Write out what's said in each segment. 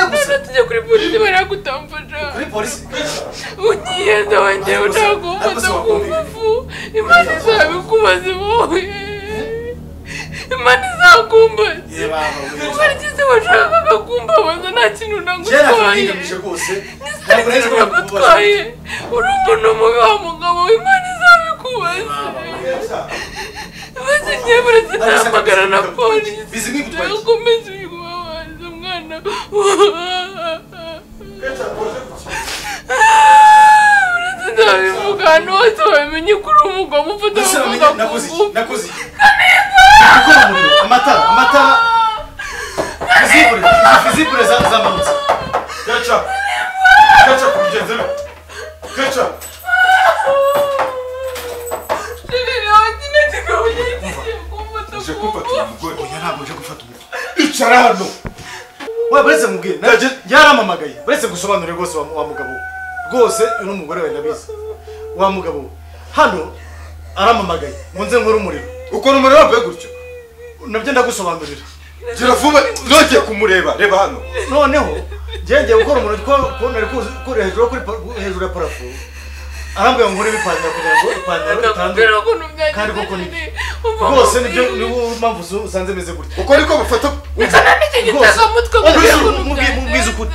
gusa tujya kuri polisi baragutamfasha kuri polisi ugiye ndawanje utagufata ku ngufu imana izabikubaza wowe imana izakumbaza ubarigize washakaga kumbabaza nta kintu nagutwaye ntabwo nagutwaye uri umuntu mubi wa mugabo imana izabikubaza maze ngiye buretse nahamagara na polisi ukomeze uyikubabaza mwana buretse ndabivuga ahantu hose wamenye ko uri umugabo ufite amavuga ku ngufu amatara fizibure zamanutse gaca kubigenza gaca uje kumfata umugore oya ntabwo uje gufata umugore icara hano we buretse mubwire yaramamagaye buretse gusobanurira rwose wa mugabo rwose uyu n'umugore we ndabizi wa mugabo hano aramamagaye ngo nze nkore umuriro ukora umuriro wambaye gutyo nabyo ndagusobanurira gira vuba nongeye kumureba reba hano noneho ngiye gukora umuriro ko nari kuri hejuru ya parafo arambwira ngo nkore ipantaro kugira ngo ipantaro itandukanye kandi koko ni rwose nibyo niwo mpamvu usanze meze gutya uko niko bafata uzana n'ikigitega mutwe mubwiza ukuri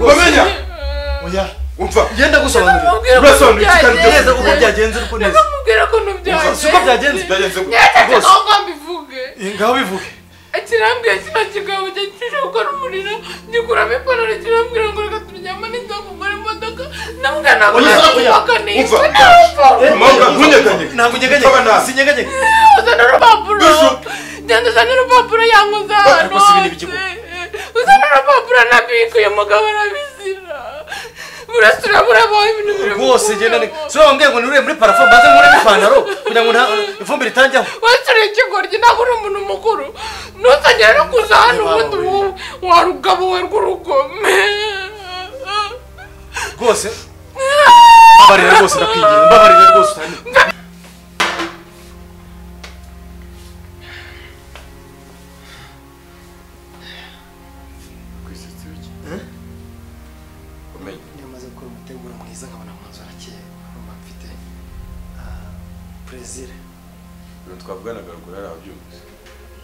bamenya oya umva genda gusobanurira urasobanurira ikitari byo neza uko byagenze uko neza mubwira ko nubyaje siko byagenze rwose aho mbivuge ngaho bivuge kirambwira kino kigabo cyakije gukora umuriro gikuramo ipantaro kirambwira ngo reka turyama n'inzoga umara imodoka namubwira ntabwo nakubakaniye ntabwo nyeganyega sinyeganyega uzana urupapuro genda uzana urupapuro yanguza hano uzana urupapuro na bike uyu mugabo arabizira burasura burabaho ibintu biri rwose genda ni so wambwiye ngo nurire muri parafo mbaze nkure ipantaro kugira ngo ifumbire itanjyaho wasure ikigoryi ntabwo uri umuntu mukuru ntuzagere no kuza hano ubundi wa rugabo we rw'urugome rwose mbabarira rwose ndakwinginga mbabarira rwose utani twavuganaga ruguru ari ababyumvise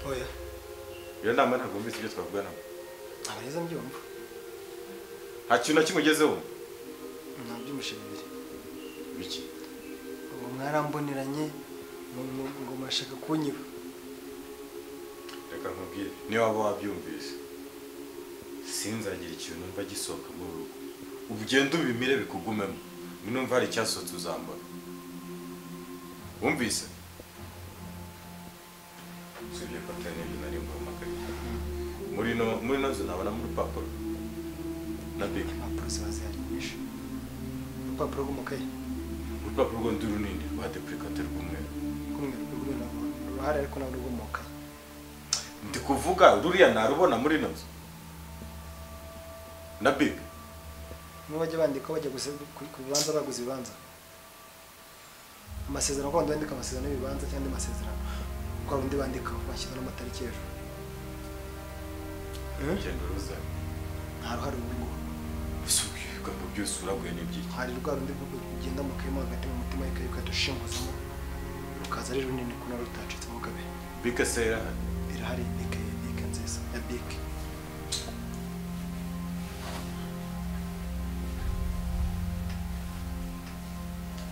oya iyo nama ntabwo mbese ibyo twavuganaga abariza mbyumva nta kintu na kimwe ugezeho nabyumvishe bibiri biki ubu mwaramboneranye ngo murashaka kunyiba reka nkubwire niyo waba wabyumvise sinzagira ikintu numva gisohoka mu rugo ugenda ubimire bikugumemo numva hari icyasohotse uzambara wumvise sibye patene ibyo nari ngomakaye muri nazo nabona mu rupapuro na big impapuro ziba zihari nyinshi urupapuro rw'umukaye urupapuro rw'undi runini rwa deprecate rw'umweru uruhare ariko nabwo rw'umukaye ndi kuvuga ruriya narubona muri nazo na big n'ubajya bandika bajya ku bibanza baguze ibibanza amasezerano ko bandika amasezerano y'ibibanza cyangwa amasezerano kwa rundi bandika bashyira n'amatariki hejuru genda uruza nta ruhare urimo ibigambo byose uraguye n'ibyiki hari rwa rundi rwo kugenda mu kayimo hagati mu mutima y'ikayi ukadushinguzamo rukaza ari runini kuna rutacitsemo kabiri bike se irahari bike nziza ya bike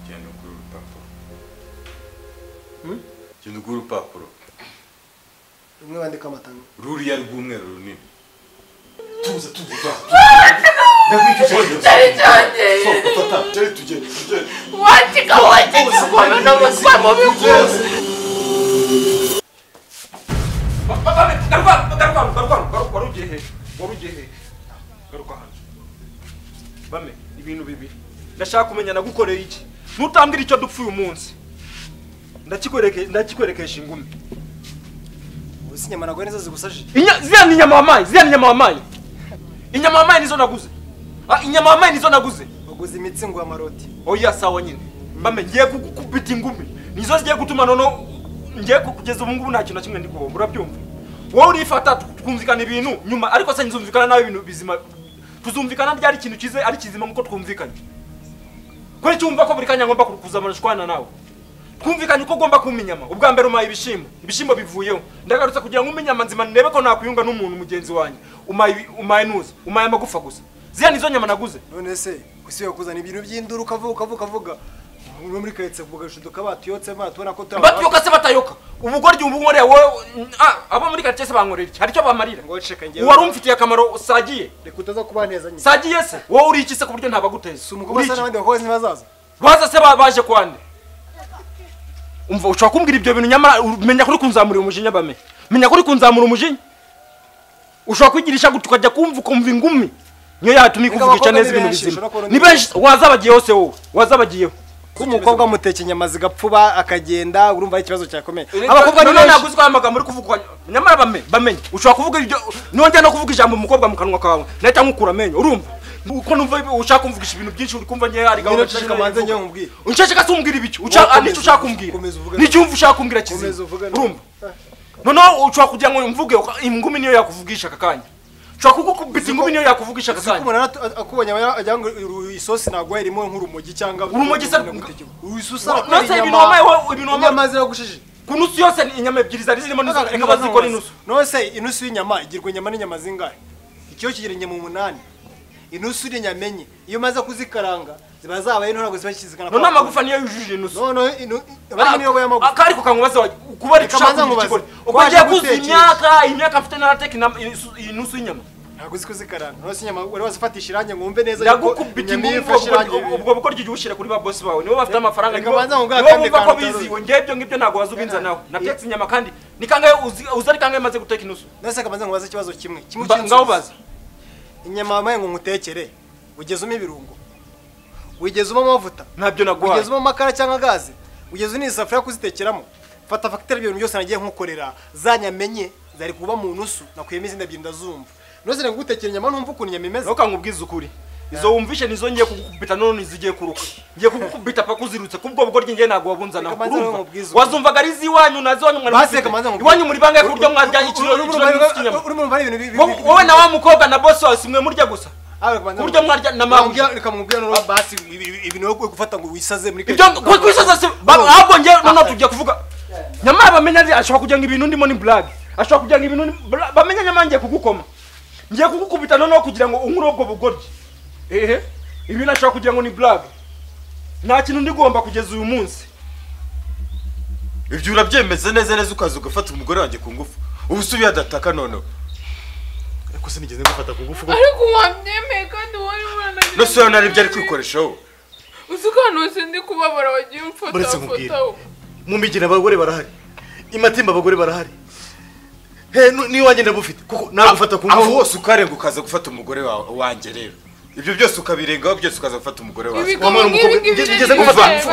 genda ugura urupapuro genda ugura urupapuro rumwe bandika amatanga ruriya rw'umweru runini tuza bame ibintu bibi ndashaka kumenya nagukoreye iki ntutambwira icyo dupfuye umunsi ndakikwerekesha ingumi uzi inyama nagwe nizo zigusaje ziriya ni inyama wamaye inyama wamaye nizo naguze inyama wamaye nizo naguze waguze imitsi ngo amaroti oya sawa nyine bame ngiye kugukubita ingumi nizo zigiye gutuma nono ngiye kugeza ubu ngubu nta kintu na kimwe ndi guhomba urabyumva wowe urifata twumvikana ibintu nyuma ariko se nzumvikana nawe ibintu bizima tuzumvikana ryari ikintu kize ari kizima nkuko twumvikanye kuri cyumva ko buri kanya ngomba kuzamana shwana nawe twumvikanye uko ugomba kuminyama ubwa mbere umaye ibishimbo bivuyeho ndagarutse kugira ngo uminyama nzima ndebe ko nakuyunga n'umuntu mugenzi wanjye umaye nuza umaye amagufa gusa ziya nizo nyama naguze none se kusiye kuzana ibintu by'induru kavuga muri kayetse kuvuga shuduka batuyotse tubona ko batuyoka se batayoka ubugoryi ubunkoreye wowe abo muri kayetse se bankorera iki hari cyo bamarira ngo ceka ngiye wari umfitiye akamaro sagiye reka utaza kubaneza nyine sagiye se wowe uri iki se ku buryo ntabaguteza umugabo se n'abandi bakozi ntibazaza baza se baje kwande umva ushaka kumbwira ibyo bintu nyamara menya kuri kunzamura umujinya bame menya kuri kunzamura umujinya ushaka kwigirisha gutukajya kumva ingumi niyo yatumye kuvuga icyo neza ibintu bizima ni benshi wazabagiye hose wowe wazabagiyeho umukobwa muteke inyama zigapfuba akagenda urumva ari ikibazo cyakomeye abakobwa ni benshi naguzwa amagambo uri kuvuga nyamara bamenye ushaka kuvuga ibyo nongera no kuvuga ijambo umukobwa mu kanwa kawe nahita nkukura amenyo urumva uko numva ushaka kumvugisha ibintu byinshi uri kumva ngiye hari gahunda cyane kamanze ngiye nkubwira unshaka kumbwira ibiki nicyo ushaka kumbwira nicyumva ushaka kumbwira kizi urumva noneho ushaka kugira ngo mvuge ingumi niyo yakuvugisha akakanya ushaka kugukubita ingumi niyo yakuvugisha akakanya akubonye ajya ngo isosi nagwa irimo nk'urumogi cyangwa urumogi se ususa nose ibintu wamaye amazi yagushije kunusu yose inyama ebyiri zari zirimo reka bazikora inusu nose inusu y'inyama igirwa inyama n'inyama zingahe ikiyo kigira inyama 8 inusu iri nyamenye iyo maze kuzikaranga ziba zabaye ntabwo ziba kizikana none amagufa niyo yujuje inusu none bari niyo y'amagufa akari ko kangubaza kuba ari kushaka kugikora ubwo giye kuzi imyaka afite na teki inusu y'inyama ntabwo uzi kuzikaranga nose inyama wari wazifatisha irange ngo umve neza yagukubita ubwo buko ryo ushira kuri ba boss bawe nibo bafite amafaranga nibo bumva ko biziwe ngebyo ngibyo ntabwo wazubinza nawe natetse inyama kandi nikangaye uzari kangaye maze guteka inusu nose kabanza ngo baze ikibazo kimwe ngaho baza inyama wamaye ngo ngutekere ugezemo ibirungo wigezemo amavuta ntabyo naguhaye wigezemo amakara cyangwa gaze ugeze n'isafuriya kuzitekeramo fata facteur ibintu byose nagiye nkukorera zanyamenye zari kuba mu nusu nakuyemo izindi ebyiri ndazumva nose ngutekera inyama ntumva ukuntu inyama imeze nuko nkubwiza ukuri izo wumvishe nizo ngiye kugukubita none zigiye kuruka ngiye kugukubita paka uzirutse kubwo bugoryi ngiye ntago wabunza naho urumva wazumvaga ari ziwanyu nazo iwanyu muri bangaye ku buryo mwarya ikiro wowe na wa mukobwa na boss wose mwe murya gusa ku buryo mwarya na mamu reka mubwira no basi ibintu yo gufata ngo wisaze muri ibyo kwisaza se ahubwo ngiye none tugiye kuvuga nyamara bamenya ashobora kugira ngo ibintu ndimo ni blague ashobora kugira ngo ibintu bamenya nyamara ngiye kugukoma ngiye kugukubita noneho kugira ngo unkure ubwo bugoryi ibi nashaka kugira ngo ni blague nta kintu ndigomba kugeza uyu munsi ibyo urabyemeze neza ukaza ugafata umugore wanjye ku ngufu ubu subiye adataka noneho ariko sinigeze ngufata ku ngufu ariko wabyemeye kandi wari urana nose nari byo ari kwikoreshaho uzukanose ndi kubabara wagiye umfata mu migina abagore barahari imatimba abagore barahari niyo wagenda bufite kuko nagufata ku ngufu aho hose ukarenga ukaza gufata umugore wanjye rero ibyo byose ukabirengaho byose ukaza gufata umugore wawe ngeze ngufata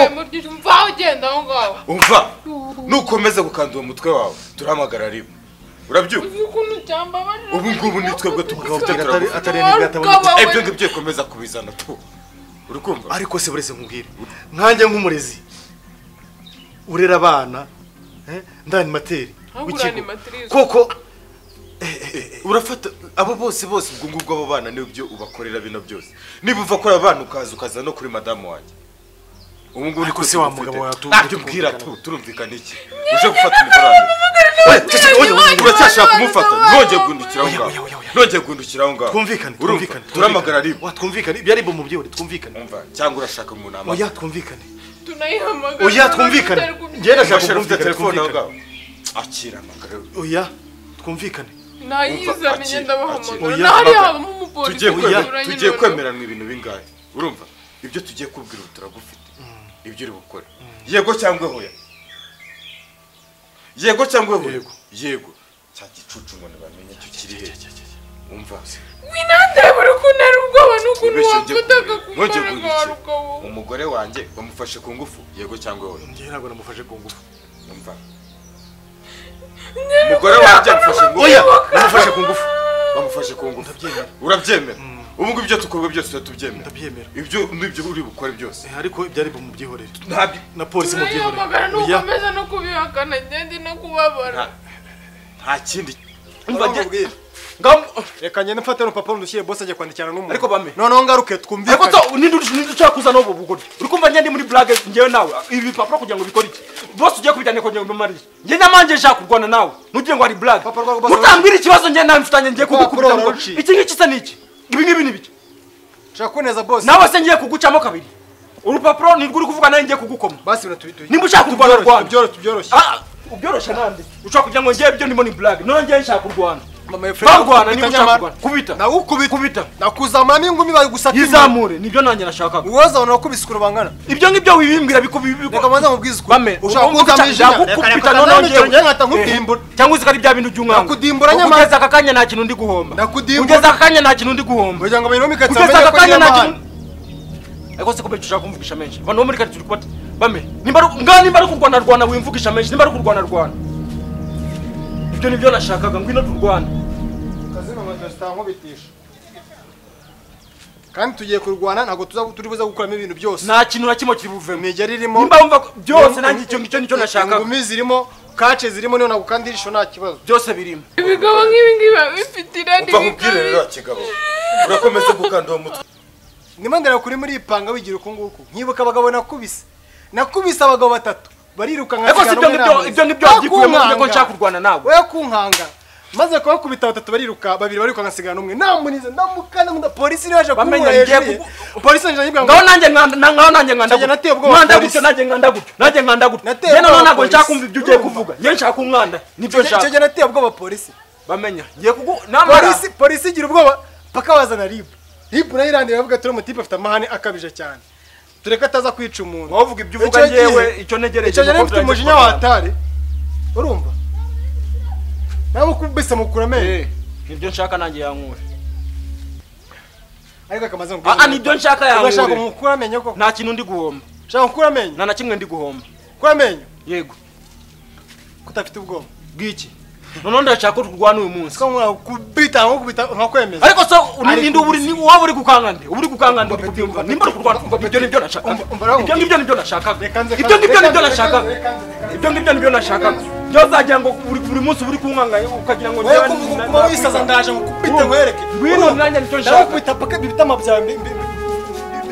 mva ugenda aho ngaho umva nukomeza gukanda uwo mutwe wawe turahamagara rimwe urabyumva ubu ngubu ni twebwe ibyo ngibyo bikomeza kubizana tu urukumva ariko se burese nkubwire nkanjye nk'umurezi urera abana ndani materi w'ikigo koko urafata abo bose ubwo ngubwo abo bana n'ibyo ubakorera bino byose niba uva kuri abana ukaza no kuri madamu wanjye ubu ngubu uri kose wa mugabo yatumbwira turumvikana iki uje gufata umugore wanjye uracyashaka kumufata nongeye guhindukiraho ngaho twumvikane turamagara rimwe twumvikane ibyo ari bo mu byore twumvikane umva cyangwa urashaka mu nama oya twumvikane tunayihamagara oya twumvikane ngiye ndashaka kumvikana telefone aho ngaho akira amagara oya twumvikane nayizamenye ndabahamagara nahari habamo umupolisi tugiye kwemeranwa ibintu bingahe urumva ibyo tugiye kubwira ubu turagufite ibyo uri bukore yego cyangwa hoya yego cya gicucu ngo bamenye cyo kiri he umva winandebura kunera ubwoba n'ukuntu wafataga kumara umugore wanjye bamufashe ku ngufu yego cyangwa hoya ngiye ntabwo namufashe ku ngufu umva umugore wanjye bamufashe ku ngufu bamufashe ku ngufu urabyemera ubu ngubu ibyo tukorwa byose tubyemera ibyo nibyo uri bukore byose ariko ibyari mu byihorere na polisi mu byihorere nukomeza no kubihakana ngende no kubabara nta kindi umva reka ngende mfate urupapuro ndushyire boss ajya kwandikirana n'umuntu ariko bame noneho ngaruke twumvikane ariko to nindi ushaka kuzana ubu bugodi uri kumva njye ndi muri blague ngewe nawe ibi papuro kugira ngo bikore iki boss ugiye kubijyana kugira ngo bimare njye namanje nshaka kurwana nawe ntugire ngo ari blague mutambira ikibazo njye nawe mfitanye ngiye kugukubita ngo iki ngiki se niki ibi ngibi ni biki nshaka kuneza boss nawe se ngiye kugucamo kabiri urupapuro ni rwo uri kuvuga nawe ngiye kugukoma basi biratubiduye nimba ushaka kurwana rwanda tubyoroshye ubyoroshye nande ushaka kugira ngo ngiye ibyo ndimo ni blague none ngiye nshaka kurwana mama friend barwana niba ushaka kubita nakukubita nakuzamura n'ingumi bari gusaka yizamure nibyo nanjye nashaka uwoza wana wakubise kurubangana ibyo ngibyo wibimbira reka manza mubwize ko bame ushaka kuzamisha gukubita none ngiye nkata nkudimbura cyangwa uzikari bya bintu by'umwanga nakudimbura nyama kugeza akakanya nta kintu ndi guhomba kugeza akakanya nta kintu ndi guhomba kugira ngo abantu mikatsa kugeza akakanya nta kintu ariko se ko becho ushaka kumvugisha menshi abantu bo muri kare turi kubata bame nimba ari kurwana wimvugisha menshi nimba ari kurwana ibyo nibyo nashakaga ngwino turwana kazino badasta nkobitisha kandi tugiye kurwana ntago turi buza gukuramo ibintu byose nta kintu na kimwe kiri buvemo imijya ririmo nimba wumva byose nanjye icyo ngicyo nicyo nashakaga ingumi zirimo kace zirimo niyo nagukandirisho nta kibazo byose birimo ibigabo nk'ibi ngibi bifite irani uva nkubwire rero kigabo urakomeza gukanda uwo mutwe nimandera kuri muri ipanga wigira uko nguko nkibuka abagabo nakubise abagabo batatu bariruka nka ariko ibyo nibyo byikuyemo ko nshaka kurwana nawe we kunkanga maze kubakubita batatu babiri bariruka nkasigana umwe namunize ndamukana polisi yaje kumura hejuru polisi yaje yibwa ngaho nanjye nkanda gutyo nanjye nkanda gutyo njye none ntabwo nshaka kumva ibyo ugiye kuvuga njye nshaka umwanda nibyo nshaka cyo nateye ubwoba polisi bamenya ngiye kugu namara polisi igira ubwoba paka bazana ribu nayo irandira bavuga turi umutipe afite amahane akabije cyane tureka ataza kwica umuntu wavuga ibyo uvuga ngewe icyo negereje icyo njye mfite umujinya watare urumva nawe kubise mukurame nibyo nshaka nanjye yankura ariko akamaze nibyo nshaka yankura ugashaka mukura amenyo ko nta kintu ndi guhomba shaka mukura amenyo nta na kimwe ndi guhomba kura amenyo yego kutafite ubwoba bwiki none ndashaka ko turwana uyu munsi ko nkubita nkakwemeza ariko so ninde waba uri gukangande uri gukangande uri kubyumva nimba uri kurwana ibyo nibyo nashaka ibyo nibyo nashaka ibyo nibyo nashaka byozagira ngo buri munsi uri kunkanga ukagira ngo njyewe kuba wisaza ndaje ngukubite nkwereke ngwino nanjye nicyo nshaka ndakubita paka bibita amabyawe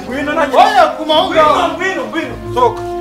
ngwino nanjye oya kumahunga ngwino soka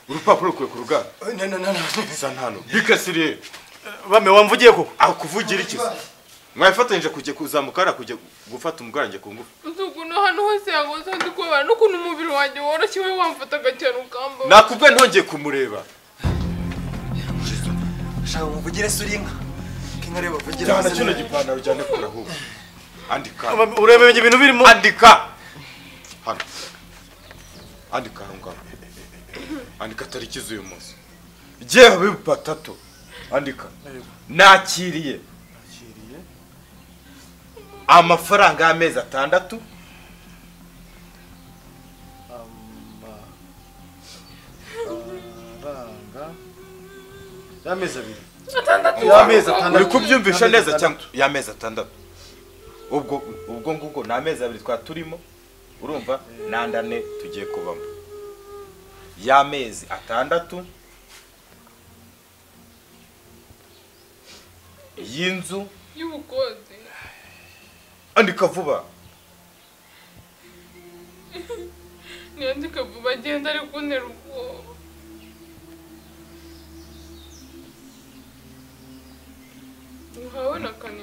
urupapuro kwe ku ruganda santano bikasiriye bame wamvugiye ko aho kuvugira iki mwafatanyije kujya kuzamukara kujya gufata umuganje ku ngufu uzuguno hano hose yagoza ndikubana n'ukuntu umubiri wanjye woroshye we wamfataga cyane ukamba nakubwe ntongeye kumureba shaka muvugire suringa kingareba vugira cyane kino gipantaro cyane kuraho andika uremeye ibintu birimo andika hano andika ngaho andika tariki z'uyu munsi jewe batatu andika nakiriye amafaranga y'amezi 6 y'amezi 2 y'amezi 6 uri kubyumvisha neza cyangwa y'amezi 6 ubwo nguko na amezi 2 twa turimo urumva nandane tugiye kubamo y'amezi 6 y'inzu y'ubukode andika vuba niyandike vuba agenda ari kuntera ubwoba.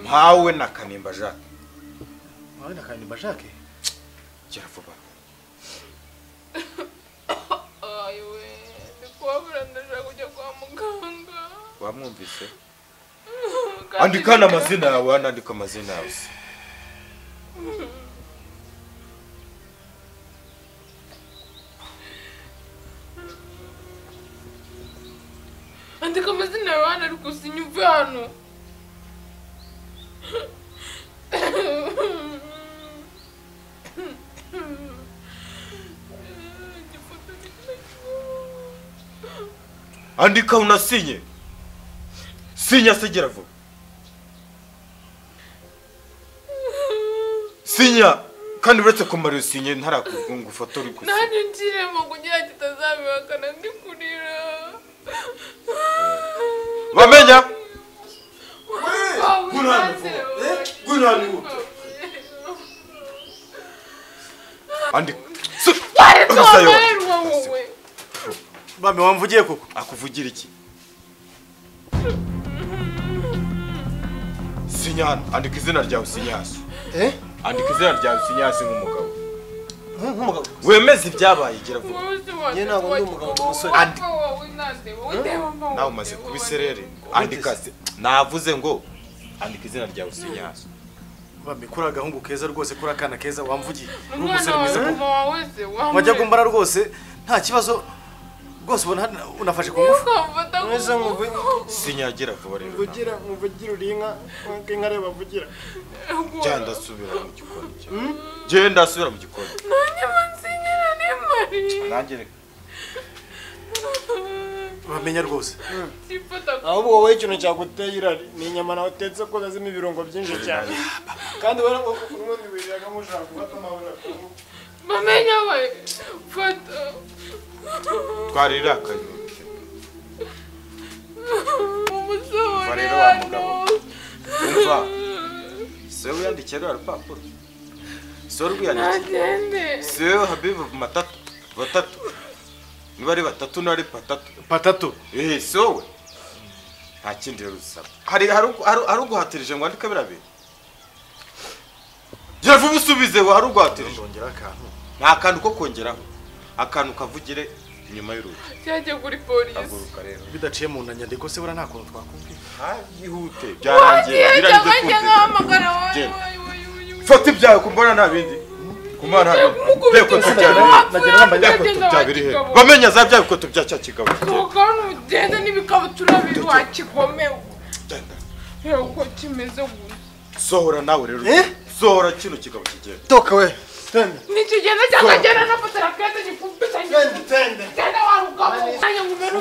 Mpawe na Kanimba Jacques. Mpawe na Kanimba Jacques? Gira vuba. Ayiwe, ndikuwabura ndashaka kujya kwa muganga. Wamwumvise? Andika amazina yawe, andika amazina yawe. Andika amazina yawe hano ariko usinyuve hano. Andika unasinye. Sinya segera vuba. Sinya kandi uretse kumara usinye ntarakugunga foto uri kusi. Nani ntiremo kugira kitazabihakana ndi kurira. Bamenya? Gunani. Andika. Bame wamvugiye koko. Akuvugira iki? Sinya, andika izina ryawe Sinyasi. Andika izina ryawe Sinyasi nk'umugabo. Nk'umugabo. Wemeze ibyabaye gira vuba. Ye ntabwo ndi umugabo umusore. Nawe umaze kubiserere. Andika se. Navuze ngo andika izina ryawe Sinyasi. Bame kuri agahungu keza rwose kuri akana keza wamvugiye. Umusore mwiza ko. Wajya gumbara rwose nta kibazo. Rwose unafashe ku ngufu. Neza nguvugira. Sinyagira vuba rero. Muvugira urinka, inka reba vugira. Genda subira mu gikoni. Genda subira mu gikoni. Nanjye mansinyira ni Mari. Nanjye Bamenya rwose. Ahubwo wowe ikintu cyaguteye irari ni inyama nawe utetse ko nazimo ibirungo byinshi cyane. Kandi wera urundi wiriraga mushaka gufata amahoro. Bamenya we. Fata. Twarira akayo. Umusore. Varero wa mugabo. Umva. Sewe yandikira urupapuro. Sorwe yandikira. Nagende. Sewe habibu batatu. Niba ari batatu nari patatu. Sowe. Nta kindi rusaba. Hari uguhatirije ngo andika birabe. Gira vuba usubize wa hari uguhatirije. Ndongera akantu. Nta kantu ko kongeraho. Akantu kavugire inyuma y'urugi. Cyajye kuri polisi. Aguruka rero. Bidaciye mu nyandiko se bura nta kuntu twakumvira. Yihute byarangiye birangiye kumvira. Foto ibyawe kumbona nta bindi. Kumara deko tujyabiri. Nagera nambaye deko tujyabiri he. Bamenya za byawe ko tujya cya kigabo. Tukanu ugenda n'ibikabutura biri wakigomewe. Genda. Yewe uko kimeze gusa. Sohora nawe rero. Sohora kino kigabo kigenda. Toka we. Tende. Nikigenda cyakagera na fotorakete gikumbita. Tende. Tende warugabo. Anya ngumero.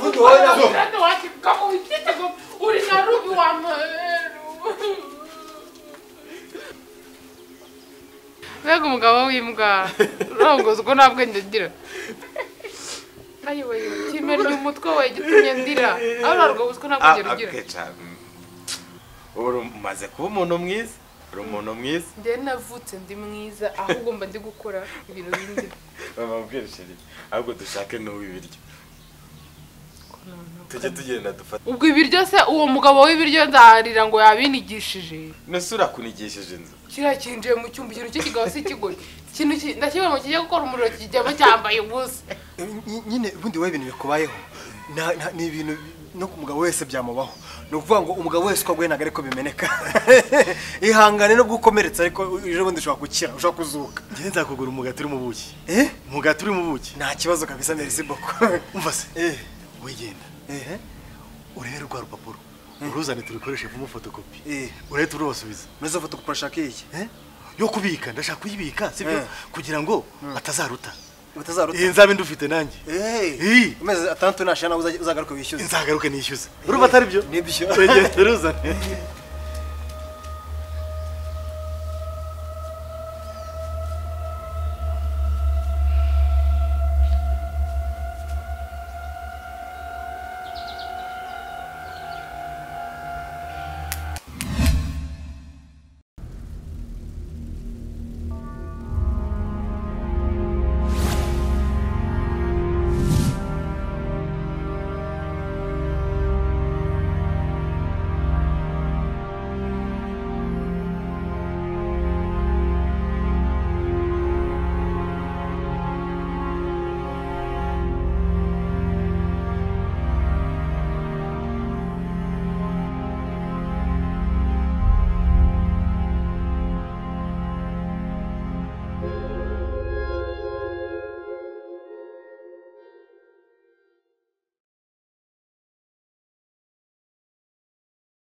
Tende wakigabo witego uri na rubi wa maheru. Mbega umugabo w'imbwa urongoza uko nta bwenge agira. Ayiwe kimenya umutwe we gitumye ndira aho narwo nta bwenge ugira. Uri umaze kuba umuntu mwiza. Uri umuntu mwiza. Njye navutse ndi mwiza ahubwo mba ndi gukora ibintu bindi. Bababwira sheri ahubwo dushake n'uw'ibiryo. Tujye tugenda dufata. Ubwo ibiryo se uwo mugabo w'ibiryo ndarira ngo yabinigishije. Nesura kunigishije inzu. Kira kinjiye mu cyumba ikintu cy'ikigabo si kigoye. Ikintu ndakibona mu kijya gukora umuriro kijyamo cyambaye ubusa. Nyine ubundi we ibintu bikubayeho. Ni ibintu no ku mugabo wese byamubaho. No kuvuga ngo umugabo wese uko agwe nagareko bimeneka. Ihangane no gukomeretsa ariko ejo bundi ushobora gukira, ushobora kuzuka. Ngiye nzakugura umugati uri mu buki. Umugati uri mu buki. Nta kibazo kabisa merci beaucoup. Umva se. Wigenda. Urebe rwa rupapuro. Uruzane turikoreshe mu fotokopi. Urebe turubasubiza. Mezo fotokopi ashaka iki? Yo kubika ndashaka kuyibika sibyo kugira ngo atazaruta. Batazaruta. Nzabe ndufite nanjye. Umeze atandatu nashana uzagaruka wishyuza. Nzagaruka nishyuza. Urumva atari byo? Nibyo. Urugendo ruzane.